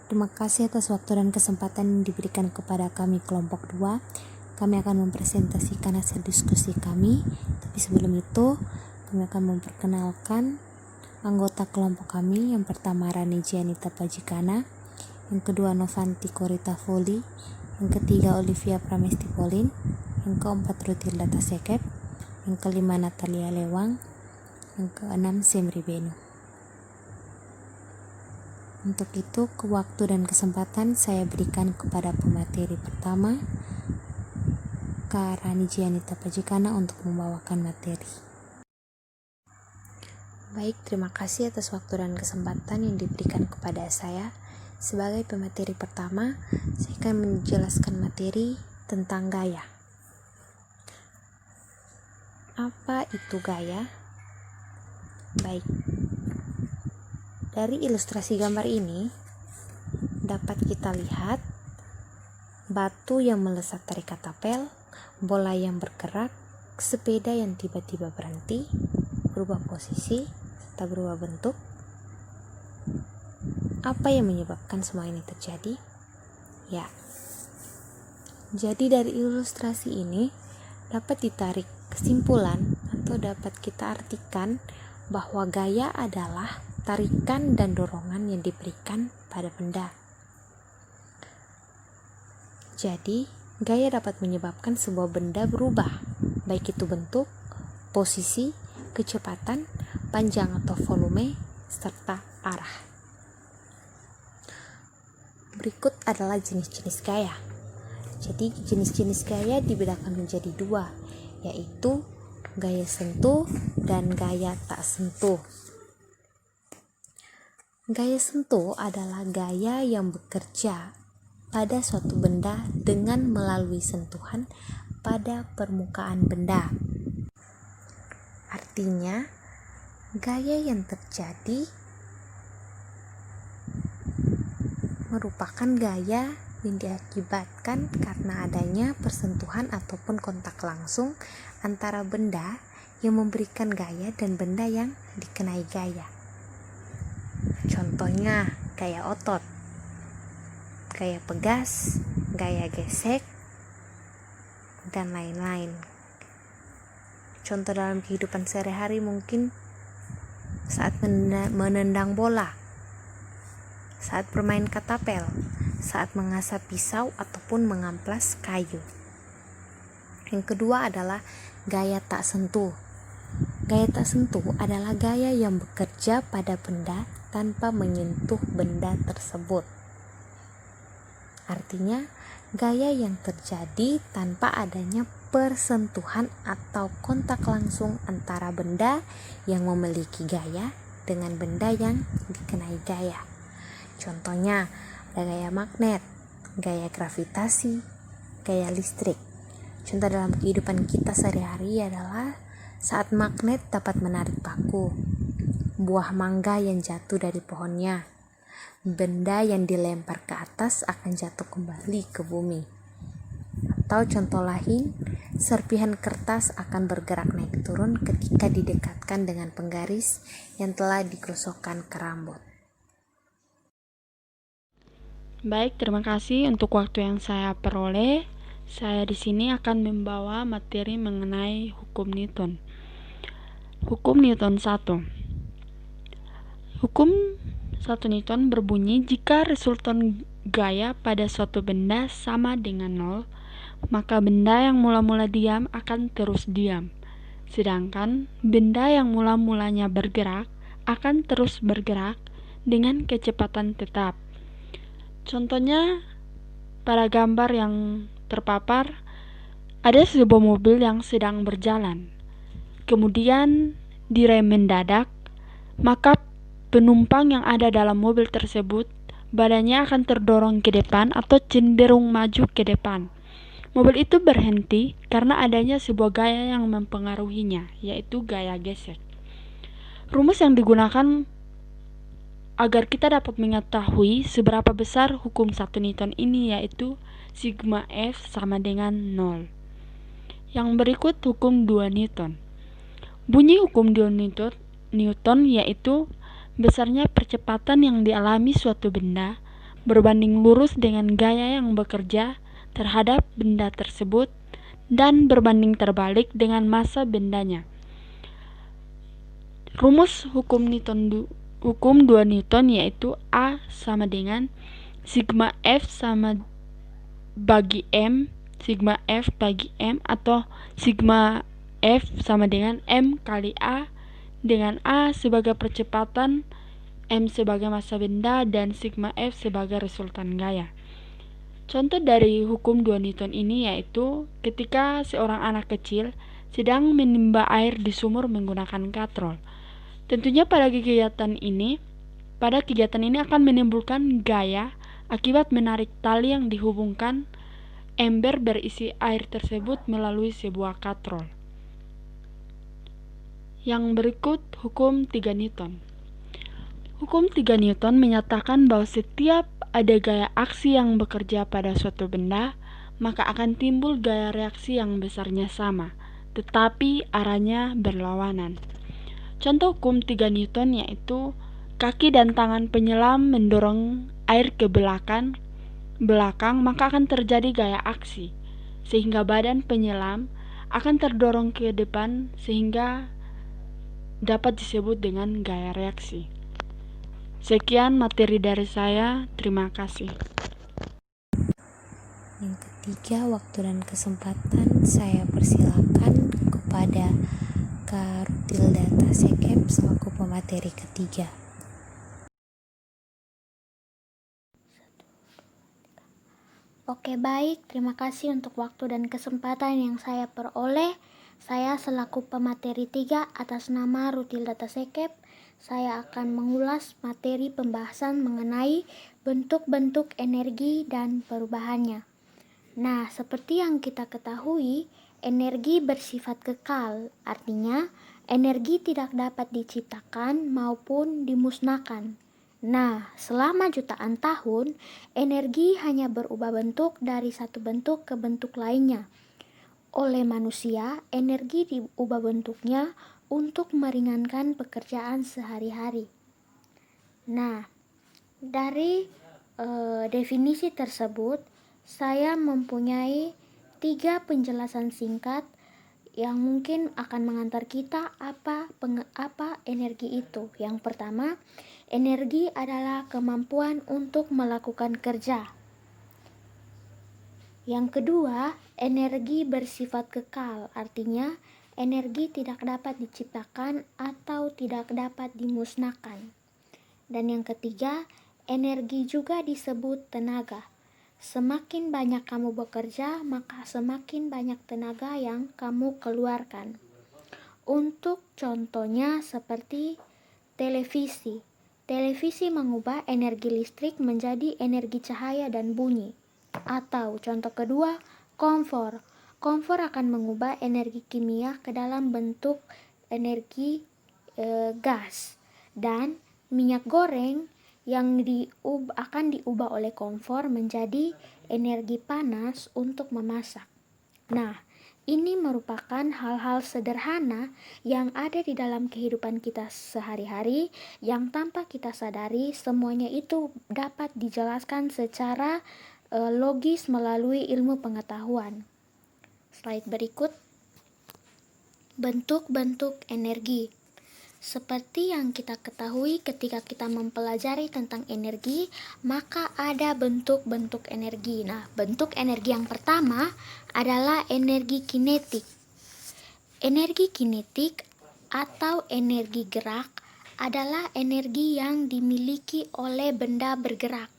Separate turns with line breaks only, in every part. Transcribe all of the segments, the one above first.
Terima kasih atas waktu dan kesempatan yang diberikan kepada kami kelompok 2. Kami akan mempresentasikan hasil diskusi kami. Tapi sebelum itu, kami akan memperkenalkan anggota kelompok kami. Yang pertama Rani Gianita Pajikana, yang kedua Novanti Korita Foli, yang ketiga Olivia Pramesti Polin, yang keempat Rutilda Tasekep, yang kelima Natalia Lewang, yang keenam Semri Benu. Untuk itu, waktu dan kesempatan saya berikan kepada pemateri pertama, Kak Rani Gianita Pajikana, untuk membawakan materi. Baik, terima kasih atas waktu dan kesempatan yang diberikan kepada saya. Sebagai pemateri pertama, saya akan menjelaskan materi tentang gaya. Apa itu gaya? Baik. Dari ilustrasi gambar ini dapat kita lihat batu yang melesat dari katapel, bola yang bergerak, sepeda yang tiba-tiba berhenti, berubah posisi, serta berubah bentuk. Apa yang menyebabkan semua ini terjadi? Ya, jadi dari ilustrasi ini dapat ditarik kesimpulan atau dapat kita artikan bahwa gaya adalah tarikan dan dorongan yang diberikan pada benda. Jadi, gaya dapat menyebabkan sebuah benda berubah, baik itu bentuk, posisi, kecepatan, panjang atau volume, serta arah. Berikut adalah jenis-jenis gaya. Jadi, jenis-jenis gaya dibedakan menjadi dua, yaitu gaya sentuh dan gaya tak sentuh. Gaya sentuh adalah gaya yang bekerja pada suatu benda dengan melalui sentuhan pada permukaan benda. Artinya, gaya yang terjadi merupakan gaya yang diakibatkan karena adanya persentuhan ataupun kontak langsung antara benda yang memberikan gaya dan benda yang dikenai gaya. Contohnya, gaya otot, gaya pegas, gaya gesek, dan lain-lain. Contoh dalam kehidupan sehari-hari mungkin saat menendang bola, saat bermain katapel, saat mengasah pisau ataupun mengamplas kayu. Yang kedua adalah gaya tak sentuh. Gaya tak sentuh adalah gaya yang bekerja pada benda tanpa menyentuh benda tersebut. Artinya, gaya yang terjadi tanpa adanya persentuhan atau kontak langsung antara benda yang memiliki gaya dengan benda yang dikenai gaya. Contohnya, ada gaya magnet, gaya gravitasi, gaya listrik. Contoh dalam kehidupan kita sehari-hari adalah saat magnet dapat menarik paku, buah mangga yang jatuh dari pohonnya, benda yang dilempar ke atas akan jatuh kembali ke bumi. Atau contoh lain, serpihan kertas akan bergerak naik turun ketika didekatkan dengan penggaris yang telah digosokkan ke rambut.
Baik, terima kasih untuk waktu yang saya peroleh. Saya di sini akan membawa materi mengenai hukum Newton. Hukum Newton 1. Hukum 1 Newton berbunyi, jika resultan gaya pada suatu benda sama dengan 0, maka benda yang mula-mula diam akan terus diam. Sedangkan benda yang mula-mulanya bergerak akan terus bergerak dengan kecepatan tetap. Contohnya pada gambar yang terpapar, ada sebuah mobil yang sedang berjalan. Kemudian direm mendadak, maka penumpang yang ada dalam mobil tersebut badannya akan terdorong ke depan atau cenderung maju ke depan. Mobil itu berhenti karena adanya sebuah gaya yang mempengaruhinya, yaitu gaya gesek. Rumus yang digunakan agar kita dapat mengetahui seberapa besar hukum 1 Newton ini yaitu sigma F sama dengan 0. Yang berikut hukum 2 Newton. Bunyi hukum 2 Newton yaitu besarnya percepatan yang dialami suatu benda berbanding lurus dengan gaya yang bekerja terhadap benda tersebut dan berbanding terbalik dengan massa bendanya. Rumus hukum 2 Newton yaitu A sama dengan sigma F sama bagi M, sigma F bagi M, atau sigma F sama dengan M kali A, dengan A sebagai percepatan, M sebagai massa benda, dan sigma F sebagai resultan gaya. Contoh dari hukum 2 Newton ini yaitu ketika seorang anak kecil sedang menimba air di sumur menggunakan katrol. Tentunya pada kegiatan ini akan menimbulkan gaya akibat menarik tali yang dihubungkan ember berisi air tersebut melalui sebuah katrol. Yang berikut hukum 3 Newton. Hukum 3 Newton menyatakan bahwa setiap ada gaya aksi yang bekerja pada suatu benda, maka akan timbul gaya reaksi yang besarnya sama, tetapi arahnya berlawanan. Contoh hukum 3 Newton yaitu kaki dan tangan penyelam mendorong air ke belakang, maka akan terjadi gaya aksi, sehingga badan penyelam akan terdorong ke depan sehingga dapat disebut dengan gaya reaksi. Sekian materi dari saya, terima kasih.
Yang ketiga, waktu dan kesempatan saya persilakan kepada Kak Rutilda Tasekep selaku pemateri ketiga.
Oke, baik. Terima kasih untuk waktu dan kesempatan yang saya peroleh. Saya selaku pemateri 3 atas nama Rutilda Tasekep, saya akan mengulas materi pembahasan mengenai bentuk-bentuk energi dan perubahannya. Nah, seperti yang kita ketahui, energi bersifat kekal, artinya energi tidak dapat diciptakan maupun dimusnahkan. Nah, selama jutaan tahun, energi hanya berubah bentuk dari satu bentuk ke bentuk lainnya. Oleh manusia, energi diubah bentuknya untuk meringankan pekerjaan sehari-hari. Nah, dari definisi tersebut, saya mempunyai 3 penjelasan singkat yang mungkin akan mengantar kita apa energi itu. Yang pertama, energi adalah kemampuan untuk melakukan kerja. Yang kedua, energi bersifat kekal, artinya energi tidak dapat diciptakan atau tidak dapat dimusnahkan. Dan yang ketiga, energi juga disebut tenaga. Semakin banyak kamu bekerja, maka semakin banyak tenaga yang kamu keluarkan. Untuk contohnya seperti televisi. Televisi mengubah energi listrik menjadi energi cahaya dan bunyi. Atau contoh kedua, kompor. Kompor akan mengubah energi kimia ke dalam bentuk energi gas. Dan minyak goreng yang akan diubah oleh kompor menjadi energi panas untuk memasak. Nah, ini merupakan hal-hal sederhana yang ada di dalam kehidupan kita sehari-hari yang tanpa kita sadari semuanya itu dapat dijelaskan secara logis melalui ilmu pengetahuan. Slide berikut. Bentuk-bentuk energi. Seperti yang kita ketahui ketika kita mempelajari tentang energi, maka ada bentuk-bentuk energi. Nah, bentuk energi yang pertama adalah energi kinetik. Energi kinetik atau energi gerak adalah energi yang dimiliki oleh benda bergerak.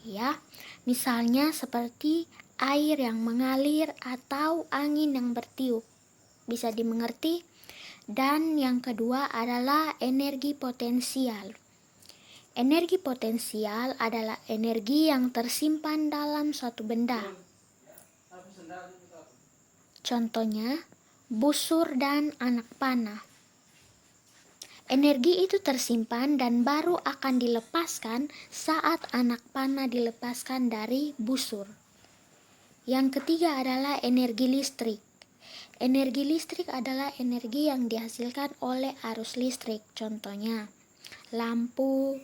Ya. Misalnya seperti air yang mengalir atau angin yang bertiup. Bisa dimengerti? Dan yang kedua adalah energi potensial. Energi potensial adalah energi yang tersimpan dalam suatu benda. Contohnya, busur dan anak panah. Energi itu tersimpan dan baru akan dilepaskan saat anak panah dilepaskan dari busur. Yang ketiga adalah energi listrik. Energi listrik adalah energi yang dihasilkan oleh arus listrik. Contohnya, lampu,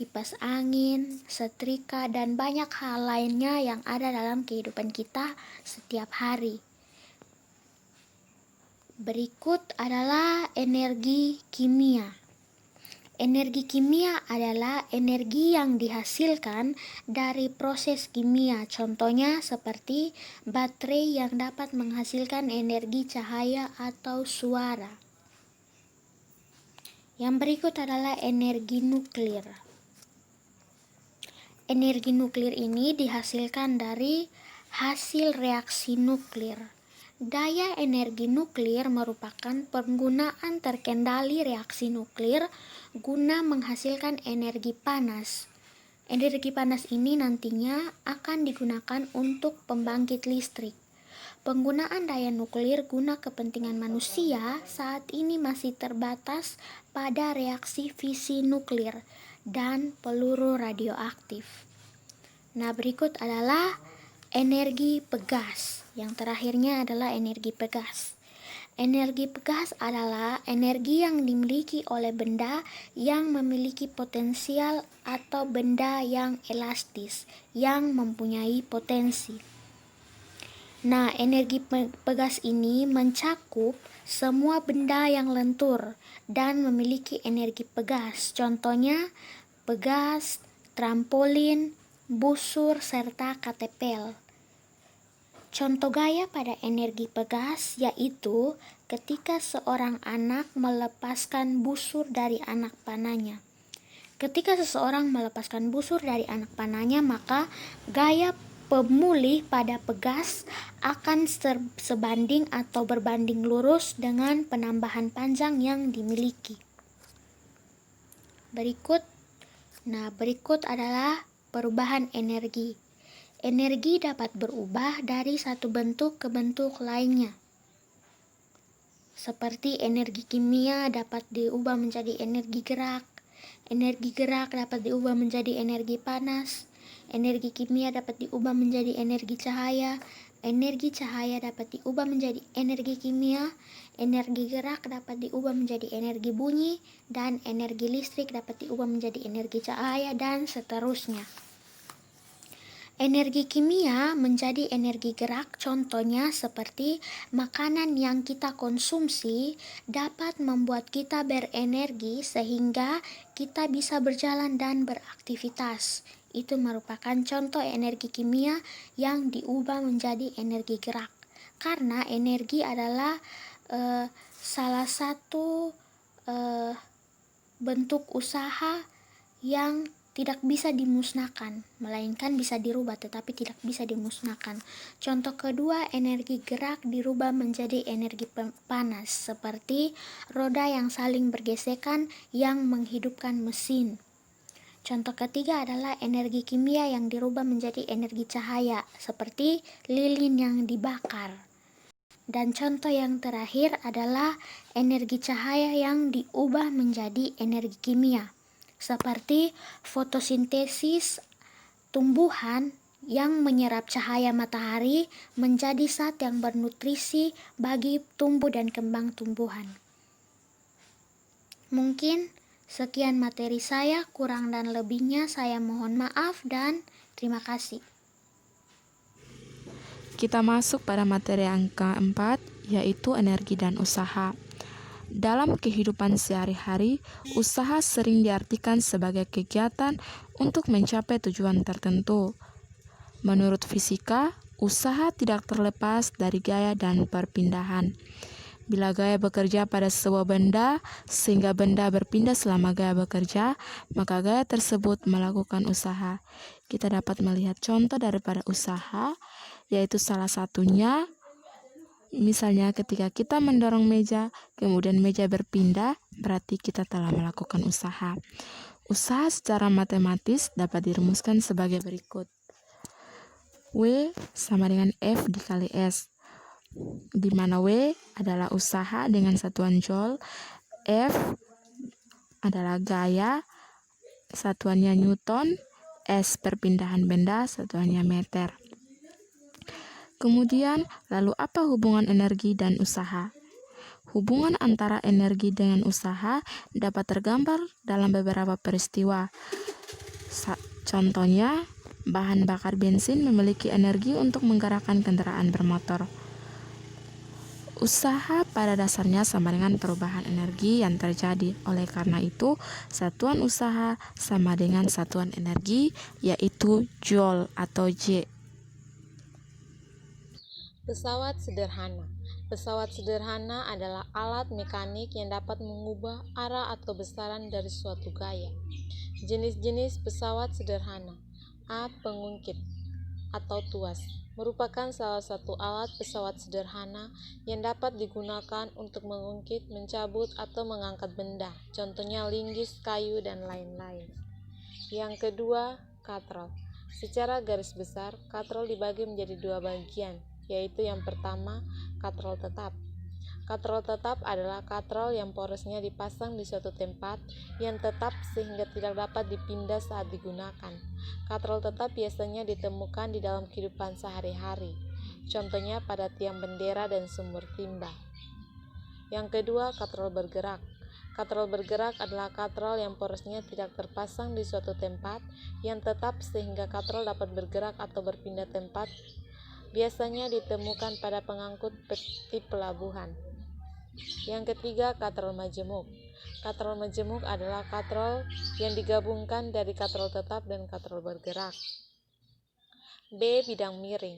kipas angin, setrika, dan banyak hal lainnya yang ada dalam kehidupan kita setiap hari. Berikut adalah energi kimia. Energi kimia adalah energi yang dihasilkan dari proses kimia. Contohnya seperti baterai yang dapat menghasilkan energi cahaya atau suara. Yang berikut adalah energi nuklir. Energi nuklir ini dihasilkan dari hasil reaksi nuklir. Daya energi nuklir merupakan penggunaan terkendali reaksi nuklir guna menghasilkan energi panas. Energi panas ini nantinya akan digunakan untuk pembangkit listrik. Penggunaan daya nuklir guna kepentingan manusia saat ini masih terbatas pada reaksi fisi nuklir dan peluru radioaktif. Nah, berikut adalah energi pegas. Yang terakhirnya adalah energi pegas. Energi pegas adalah energi yang dimiliki oleh benda yang memiliki potensial atau benda yang elastis, yang mempunyai potensi. Nah, energi pegas ini mencakup semua benda yang lentur dan memiliki energi pegas. Contohnya, pegas, trampolin, busur, serta katapel. Contoh gaya pada energi pegas yaitu ketika seorang anak melepaskan busur dari anak panahnya. Ketika seseorang melepaskan busur dari anak panahnya, maka gaya pemulih pada pegas akan sebanding atau berbanding lurus dengan penambahan panjang yang dimiliki. Berikut adalah perubahan energi. Energi dapat berubah dari satu bentuk ke bentuk lainnya. Seperti energi kimia dapat diubah menjadi energi gerak. Energi gerak dapat diubah menjadi energi panas. Energi kimia dapat diubah menjadi energi cahaya. Energi cahaya dapat diubah menjadi energi kimia. Energi gerak dapat diubah menjadi energi bunyi. Dan energi listrik dapat diubah menjadi energi cahaya, dan seterusnya. Energi kimia menjadi energi gerak, contohnya seperti makanan yang kita konsumsi dapat membuat kita berenergi sehingga kita bisa berjalan dan beraktivitas. Itu merupakan contoh energi kimia yang diubah menjadi energi gerak. Karena energi adalah salah satu bentuk usaha yang tidak bisa dimusnahkan, melainkan bisa dirubah tetapi tidak bisa dimusnahkan. Contoh kedua, energi gerak dirubah menjadi energi panas, seperti roda yang saling bergesekan yang menghidupkan mesin. Contoh ketiga adalah energi kimia yang dirubah menjadi energi cahaya, seperti lilin yang dibakar. Dan contoh yang terakhir adalah energi cahaya yang diubah menjadi energi kimia, seperti fotosintesis tumbuhan yang menyerap cahaya matahari menjadi zat yang bernutrisi bagi tumbuh dan kembang tumbuhan. Mungkin sekian materi saya, kurang dan lebihnya saya mohon maaf dan terima kasih.
Kita masuk pada materi yang keempat, yaitu energi dan usaha. Dalam kehidupan sehari-hari, usaha sering diartikan sebagai kegiatan untuk mencapai tujuan tertentu. Menurut fisika, usaha tidak terlepas dari gaya dan perpindahan. Bila gaya bekerja pada sebuah benda, sehingga benda berpindah selama gaya bekerja, maka gaya tersebut melakukan usaha. Kita dapat melihat contoh daripada usaha, yaitu salah satunya misalnya ketika kita mendorong meja, kemudian meja berpindah, berarti kita telah melakukan usaha. Usaha secara matematis dapat dirumuskan sebagai berikut. W sama dengan F dikali S, di mana W adalah usaha dengan satuan joule, F adalah gaya, satuannya Newton, S perpindahan benda, satuannya meter. Kemudian, lalu apa hubungan energi dan usaha? Hubungan antara energi dengan usaha dapat tergambar dalam beberapa peristiwa.
Contohnya, bahan bakar bensin memiliki energi untuk menggerakkan kendaraan bermotor. Usaha pada dasarnya sama dengan perubahan energi yang terjadi. Oleh karena itu, satuan usaha sama dengan satuan energi, yaitu Joule atau J.
Pesawat sederhana. Pesawat sederhana adalah alat mekanik yang dapat mengubah arah atau besaran dari suatu gaya. Jenis-jenis pesawat sederhana. A. Pengungkit atau tuas merupakan salah satu alat pesawat sederhana yang dapat digunakan untuk mengungkit, mencabut, atau mengangkat benda, contohnya linggis, kayu, dan lain-lain. Yang kedua, katrol. Secara garis besar, katrol dibagi menjadi dua bagian, yaitu yang pertama, katrol tetap. Katrol tetap adalah katrol yang porosnya dipasang di suatu tempat yang tetap sehingga tidak dapat dipindah saat digunakan. Katrol tetap biasanya ditemukan di dalam kehidupan sehari-hari, contohnya pada tiang bendera dan sumur timba. Yang kedua, katrol bergerak. Katrol bergerak adalah katrol yang porosnya tidak terpasang di suatu tempat yang tetap sehingga katrol dapat bergerak atau berpindah tempat. Biasanya ditemukan pada pengangkut peti pelabuhan. Yang ketiga, katrol majemuk. Katrol majemuk adalah katrol yang digabungkan dari katrol tetap dan katrol bergerak. B. Bidang miring.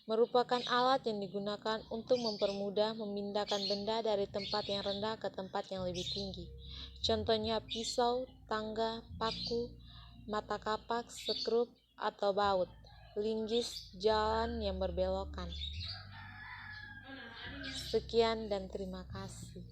Merupakan alat yang digunakan untuk mempermudah memindahkan benda dari tempat yang rendah ke tempat yang lebih tinggi. Contohnya pisau, tangga, paku, mata kapak, sekrup, atau baut, linggis, jalan yang berbelokan. Sekian dan terima kasih.